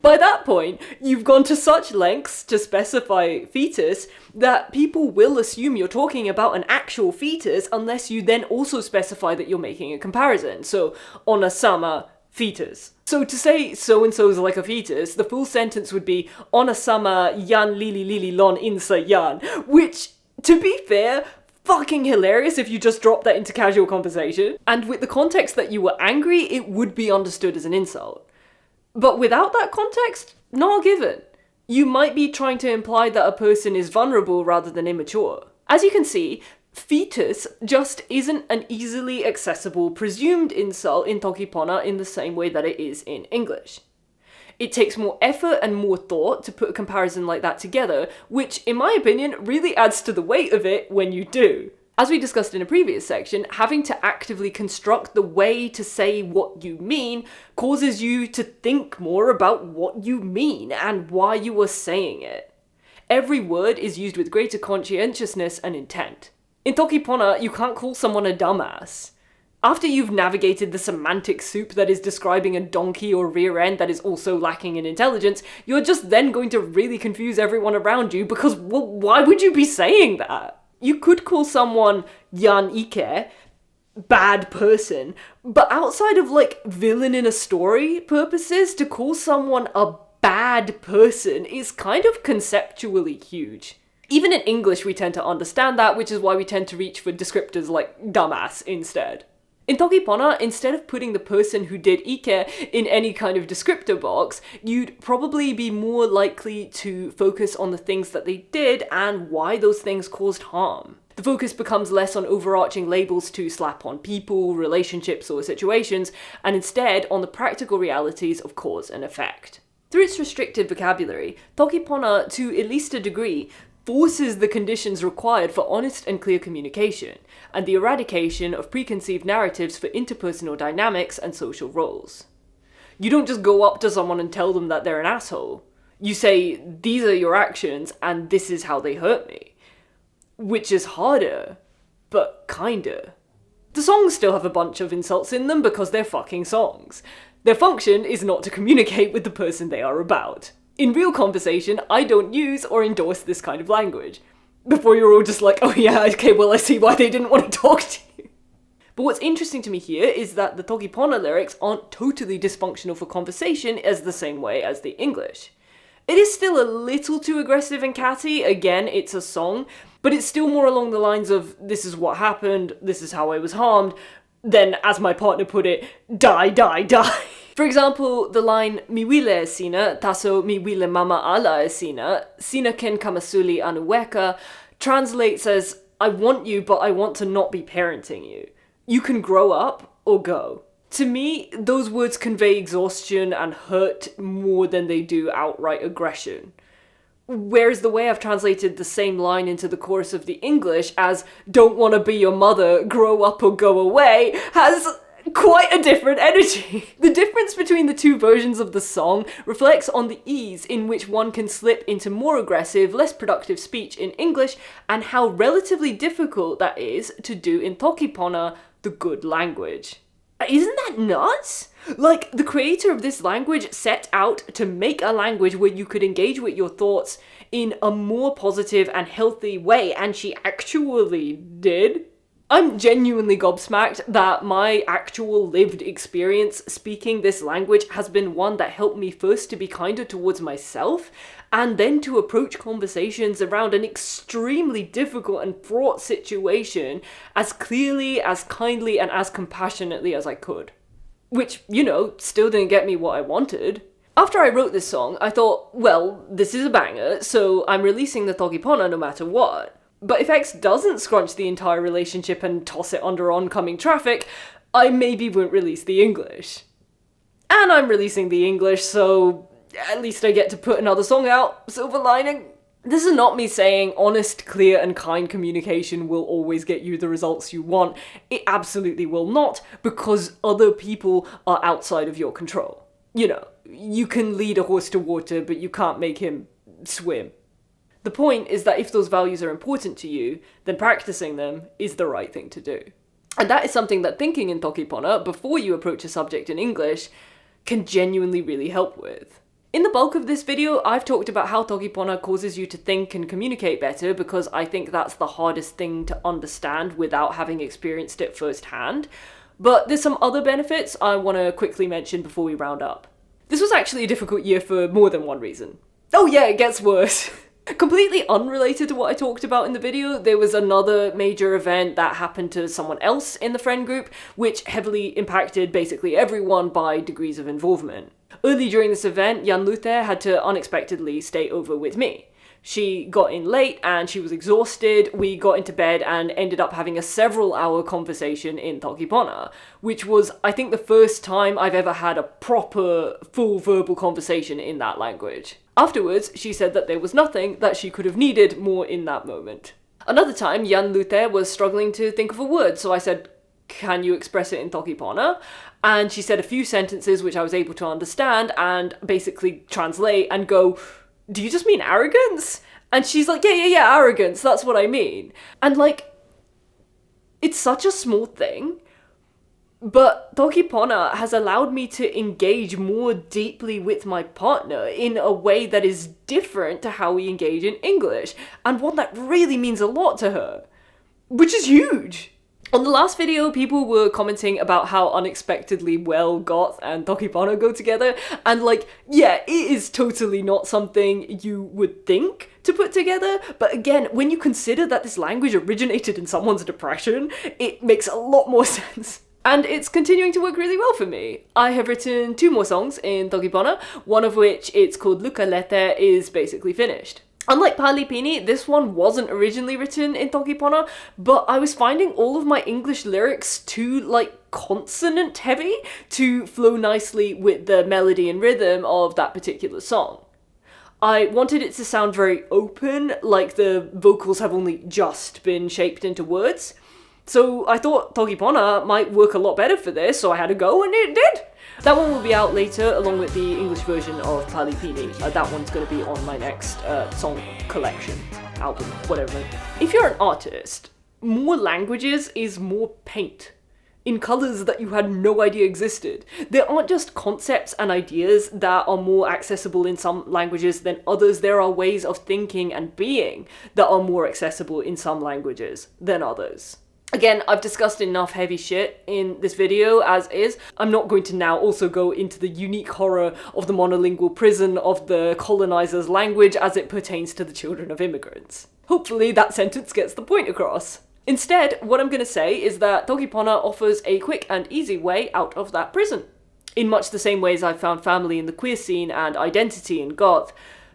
By that point, you've gone to such lengths to specify fetus that people will assume you're talking about an actual fetus unless you then also specify that you're making a comparison. So, ona-sama fetus. So to say so-and-so's like a fetus, the full sentence would be ona-sama Jan Lili Lili lon insa Jan, which, to be fair, fucking hilarious if you just drop that into casual conversation. And with the context that you were angry, it would be understood as an insult. But without that context, not given. You might be trying to imply that a person is vulnerable rather than immature. As you can see, fetus just isn't an easily accessible presumed insult in toki pona in the same way that it is in English. It takes more effort and more thought to put a comparison like that together, which, in my opinion, really adds to the weight of it when you do. As we discussed in a previous section, having to actively construct the way to say what you mean causes you to think more about what you mean and why you are saying it. Every word is used with greater conscientiousness and intent. In toki pona, you can't call someone a dumbass. After you've navigated the semantic soup that is describing a donkey or rear end that is also lacking in intelligence, you're just then going to really confuse everyone around you because, well, why would you be saying that? You could call someone Jan Ike, bad person, but outside of like villain in a story purposes, to call someone a bad person is kind of conceptually huge. Even in English we tend to understand that, which is why we tend to reach for descriptors like dumbass instead. In toki pona, instead of putting the person who did ike in any kind of descriptor box, you'd probably be more likely to focus on the things that they did and why those things caused harm. The focus becomes less on overarching labels to slap on people, relationships, or situations, and instead on the practical realities of cause and effect. Through its restricted vocabulary, toki pona, to at least a degree, forces the conditions required for honest and clear communication, and the eradication of preconceived narratives for interpersonal dynamics and social roles. You don't just go up to someone and tell them that they're an asshole. You say, these are your actions, and this is how they hurt me. Which is harder, but kinda. The songs still have a bunch of insults in them because they're fucking songs. Their function is not to communicate with the person they are about. In real conversation, I don't use or endorse this kind of language. Before you're all just like, oh yeah, okay, well I see why they didn't want to talk to you. But what's interesting to me here is that the toki pona lyrics aren't totally dysfunctional for conversation as the same way as the English. It is still a little too aggressive and catty, again, it's a song, but it's still more along the lines of, this is what happened, this is how I was harmed, than, as my partner put it, die, die, die. For example, the line mi wile sina, taso mi wile mama ala sina, sina ken kamasuli anu weka, translates as, I want you, but I want to not be parenting you. You can grow up or go. To me, those words convey exhaustion and hurt more than they do outright aggression. Whereas the way I've translated the same line into the chorus of the English as, don't want to be your mother, grow up or go away, has quite a different energy. The difference between the two versions of the song reflects on the ease in which one can slip into more aggressive, less productive speech in English, and how relatively difficult that is to do in toki pona, the good language. Isn't that nuts? Like, the creator of this language set out to make a language where you could engage with your thoughts in a more positive and healthy way, and she actually did. I'm genuinely gobsmacked that my actual lived experience speaking this language has been one that helped me first to be kinder towards myself, and then to approach conversations around an extremely difficult and fraught situation as clearly, as kindly, and as compassionately as I could. Which, you know, still didn't get me what I wanted. After I wrote this song, I thought, well, this is a banger, so I'm releasing the toki pona no matter what. But if X doesn't scrunch the entire relationship and toss it under oncoming traffic, I maybe won't release the English. And I'm releasing the English, so at least I get to put another song out, silver lining. This is not me saying honest, clear, and kind communication will always get you the results you want. It absolutely will not, because other people are outside of your control. You know, you can lead a horse to water, but you can't make him swim. The point is that if those values are important to you, then practicing them is the right thing to do. And that is something that thinking in toki pona before you approach a subject in English can genuinely really help with. In the bulk of this video, I've talked about how toki pona causes you to think and communicate better because I think that's the hardest thing to understand without having experienced it firsthand. But there's some other benefits I want to quickly mention before we round up. This was actually a difficult year for more than one reason. Oh yeah, it gets worse. Completely unrelated to what I talked about in the video, there was another major event that happened to someone else in the friend group, which heavily impacted basically everyone by degrees of involvement. Early during this event, Jan Luther had to unexpectedly stay over with me. She got in late and she was exhausted. We got into bed and ended up having a several-hour conversation in toki pona, which was, I think, the first time I've ever had a proper, full verbal conversation in that language. Afterwards, she said that there was nothing that she could have needed more in that moment. Another time, Jan Luther was struggling to think of a word, so I said, can you express it in toki pona? And she said a few sentences which I was able to understand and basically translate and go, do you just mean arrogance? And she's like, yeah, arrogance, that's what I mean. And like, it's such a small thing, but toki pona has allowed me to engage more deeply with my partner in a way that is different to how we engage in English, and one that really means a lot to her, which is huge. On the last video, people were commenting about how unexpectedly well goth and toki pona go together, and like, yeah, it is totally not something you would think to put together, but again, when you consider that this language originated in someone's depression, it makes a lot more sense. And it's continuing to work really well for me. I have written 2 more songs in toki pona, one of which, it's called Luca Lete, is basically finished. Unlike Palipini, this one wasn't originally written in toki pona, but I was finding all of my English lyrics too, like, consonant heavy to flow nicely with the melody and rhythm of that particular song. I wanted it to sound very open, like the vocals have only just been shaped into words. So I thought toki pona might work a lot better for this, so I had a go, and it did! That one will be out later, along with the English version of Palipini. That one's going to be on my next song collection, album, whatever. If you're an artist, more languages is more paint, in colours that you had no idea existed. There aren't just concepts and ideas that are more accessible in some languages than others, there are ways of thinking and being that are more accessible in some languages than others. Again, I've discussed enough heavy shit in this video as is. I'm not going to now also go into the unique horror of the monolingual prison of the colonizer's language as it pertains to the children of immigrants. Hopefully that sentence gets the point across. Instead, what I'm going to say is that toki pona offers a quick and easy way out of that prison. In much the same ways I've found family in the queer scene and identity in goth,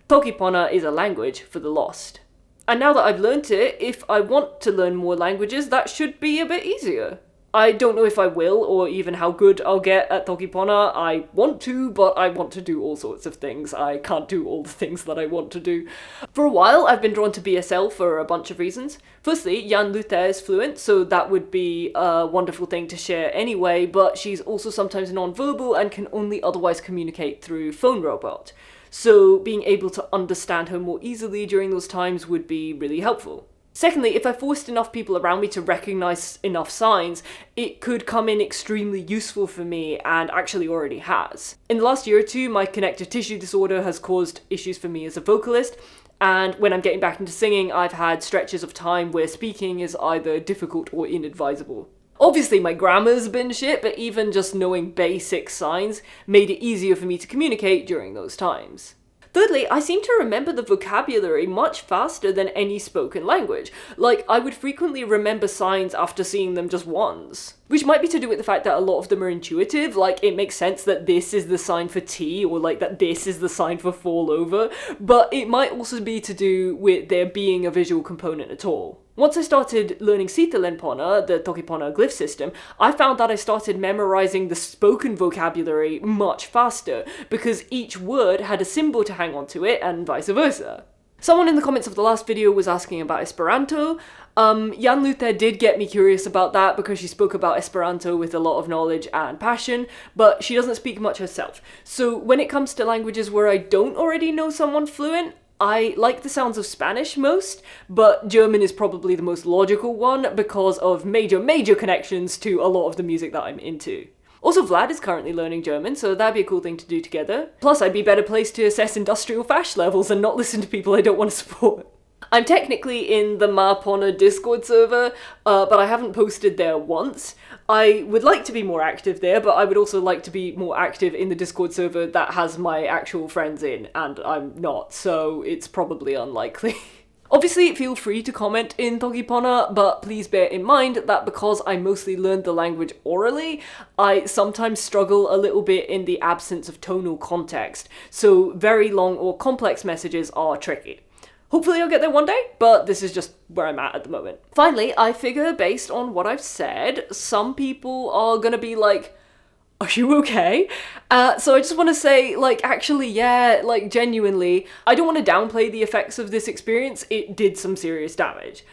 toki pona is a language for the lost. And now that I've learnt it, if I want to learn more languages, that should be a bit easier. I don't know if I will, or even how good I'll get at toki pona. I want to, but I want to do all sorts of things. I can't do all the things that I want to do. For a while, I've been drawn to BSL for a bunch of reasons. Firstly, Jan Luther is fluent, so that would be a wonderful thing to share anyway, but she's also sometimes non-verbal and can only otherwise communicate through phone robot. So being able to understand her more easily during those times would be really helpful. Secondly, if I forced enough people around me to recognise enough signs, it could come in extremely useful for me, and actually already has. In the last year or 2, my connective tissue disorder has caused issues for me as a vocalist, and when I'm getting back into singing, I've had stretches of time where speaking is either difficult or inadvisable. Obviously my grammar's been shit, but even just knowing basic signs made it easier for me to communicate during those times. Thirdly, I seem to remember the vocabulary much faster than any spoken language. Like, I would frequently remember signs after seeing them just once. Which might be to do with the fact that a lot of them are intuitive, like it makes sense that this is the sign for tea, or like that this is the sign for fall over, but it might also be to do with there being a visual component at all. Once I started learning Sitalen pona, the toki pona glyph system, I found that I started memorizing the spoken vocabulary much faster, because each word had a symbol to hang on to it, and vice versa. Someone in the comments of the last video was asking about Esperanto. Jan Luther did get me curious about that because she spoke about Esperanto with a lot of knowledge and passion, but she doesn't speak much herself. So when it comes to languages where I don't already know someone fluent, I like the sounds of Spanish most, but German is probably the most logical one because of major connections to a lot of the music that I'm into. Also, Vlad is currently learning German, so that'd be a cool thing to do together. Plus, I'd be better placed to assess industrial fash levels and not listen to people I don't want to support. I'm technically in the Pona Discord server, but I haven't posted there once. I would like to be more active there, but I would also like to be more active in the Discord server that has my actual friends in, and I'm not, so it's probably unlikely. Obviously, feel free to comment in toki pona, but please bear in mind that because I mostly learned the language orally, I sometimes struggle a little bit in the absence of tonal context, so very long or complex messages are tricky. Hopefully I'll get there one day, but this is just where I'm at the moment. Finally, I figure based on what I've said, some people are gonna be like, are you okay? So I just want to say, like, actually, yeah, like, genuinely, I don't want to downplay the effects of this experience. It did some serious damage.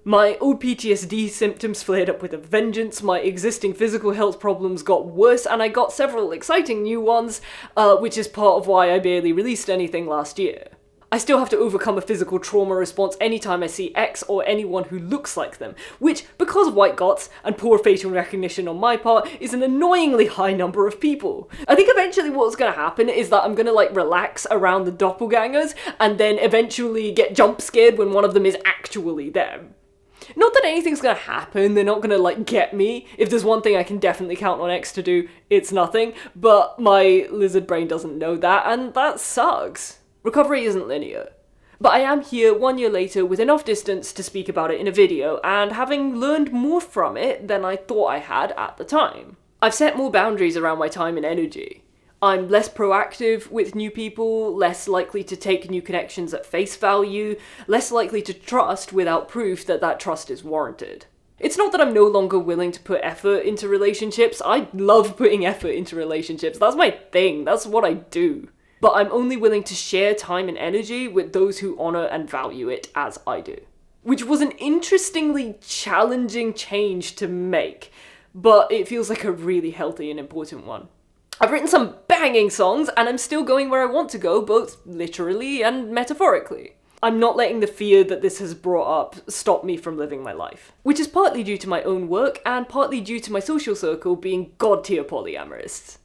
My old PTSD symptoms flared up with a vengeance, my existing physical health problems got worse, and I got several exciting new ones, which is part of why I barely released anything last year. I still have to overcome a physical trauma response anytime I see X or anyone who looks like them, which, because of white goths and poor facial recognition on my part, is an annoyingly high number of people. I think eventually what's gonna happen is that I'm gonna like relax around the doppelgangers and then eventually get jump scared when one of them is actually them. Not that anything's gonna happen, they're not gonna, like, get me. If there's one thing I can definitely count on X to do, it's nothing. But my lizard brain doesn't know that, and that sucks. Recovery isn't linear. But I am here 1 year later with enough distance to speak about it in a video, and having learned more from it than I thought I had at the time. I've set more boundaries around my time and energy. I'm less proactive with new people, less likely to take new connections at face value, less likely to trust without proof that that trust is warranted. It's not that I'm no longer willing to put effort into relationships. I love putting effort into relationships. That's my thing. That's what I do. But I'm only willing to share time and energy with those who honor and value it as I do. Which was an interestingly challenging change to make, but it feels like a really healthy and important one. I've written some banging songs, and I'm still going where I want to go, both literally and metaphorically. I'm not letting the fear that this has brought up stop me from living my life. Which is partly due to my own work, and partly due to my social circle being god-tier polyamorists.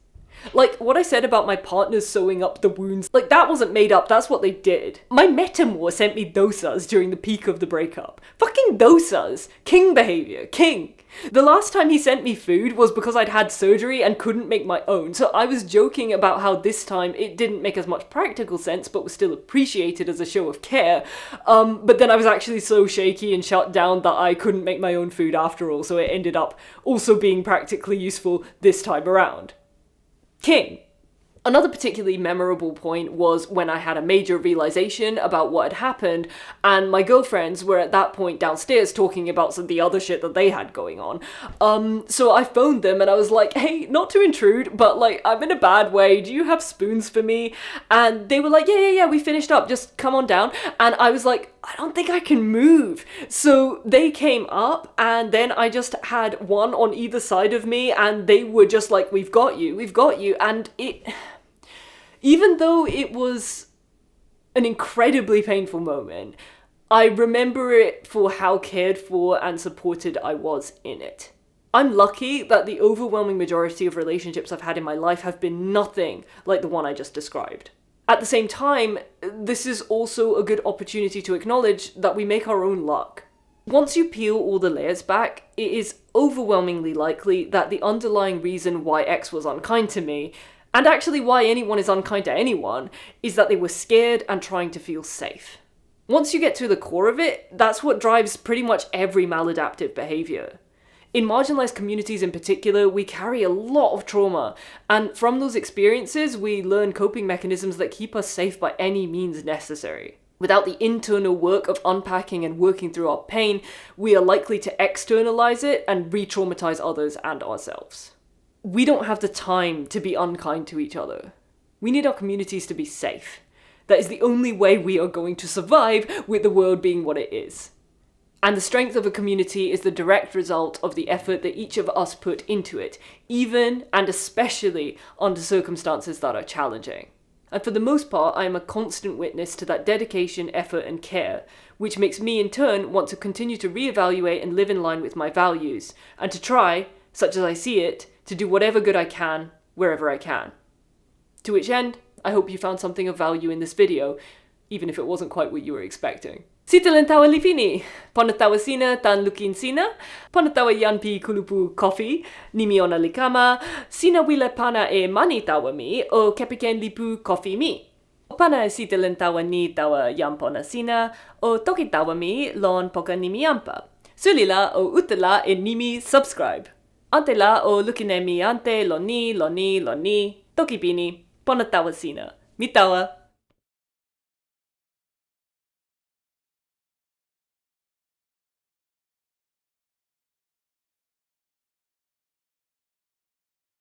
Like, what I said about my partners sewing up the wounds, like, that wasn't made up, that's what they did. My metamor sent me dosas during the peak of the breakup. Fucking dosas! King behavior, king! The last time he sent me food was because I'd had surgery and couldn't make my own, so I was joking about how this time it didn't make as much practical sense but was still appreciated as a show of care, but then I was actually so shaky and shut down that I couldn't make my own food after all, so it ended up also being practically useful this time around. King. Another particularly memorable point was when I had a major realization about what had happened, and my girlfriends were at that point downstairs talking about some of the other shit that they had going on. So I phoned them and I was like, hey, not to intrude, but like, I'm in a bad way, do you have spoons for me? And they were like, yeah, we finished up, just come on down. And I was like, I don't think I can move. So they came up, and then I just had one on either side of me, and they were just like, we've got you, and even though it was an incredibly painful moment, I remember it for how cared for and supported I was in it. I'm lucky that the overwhelming majority of relationships I've had in my life have been nothing like the one I just described. At the same time, this is also a good opportunity to acknowledge that we make our own luck. Once you peel all the layers back, it is overwhelmingly likely that the underlying reason why X was unkind to me, and actually why anyone is unkind to anyone, is that they were scared and trying to feel safe. Once you get to the core of it, that's what drives pretty much every maladaptive behavior. In marginalized communities in particular, we carry a lot of trauma, and from those experiences, we learn coping mechanisms that keep us safe by any means necessary. Without the internal work of unpacking and working through our pain, we are likely to externalize it and re-traumatize others and ourselves. We don't have the time to be unkind to each other. We need our communities to be safe. That is the only way we are going to survive with the world being what it is. And the strength of a community is the direct result of the effort that each of us put into it, even and especially under circumstances that are challenging. And for the most part, I am a constant witness to that dedication, effort, and care, which makes me in turn want to continue to reevaluate and live in line with my values, and to try, such as I see it, to do whatever good I can, wherever I can. To which end, I hope you found something of value in this video, even if it wasn't quite what you were expecting. Sitalan tawa lifini, ponatawa sina tan lukin sina, ponatawa yanpi kulupu coffee, nimi ona likama, sina wile pana e mani tawa mi, o kepiken lipu coffee mi. Pana sitalan tawa ni tawa yampona sina, o toki tawa mi lon poka nimi yampa. Sulila o utala e nimi subscribe. Ante la o lukine mi ante loni, toki pini, ponatawa sina. Mitawa.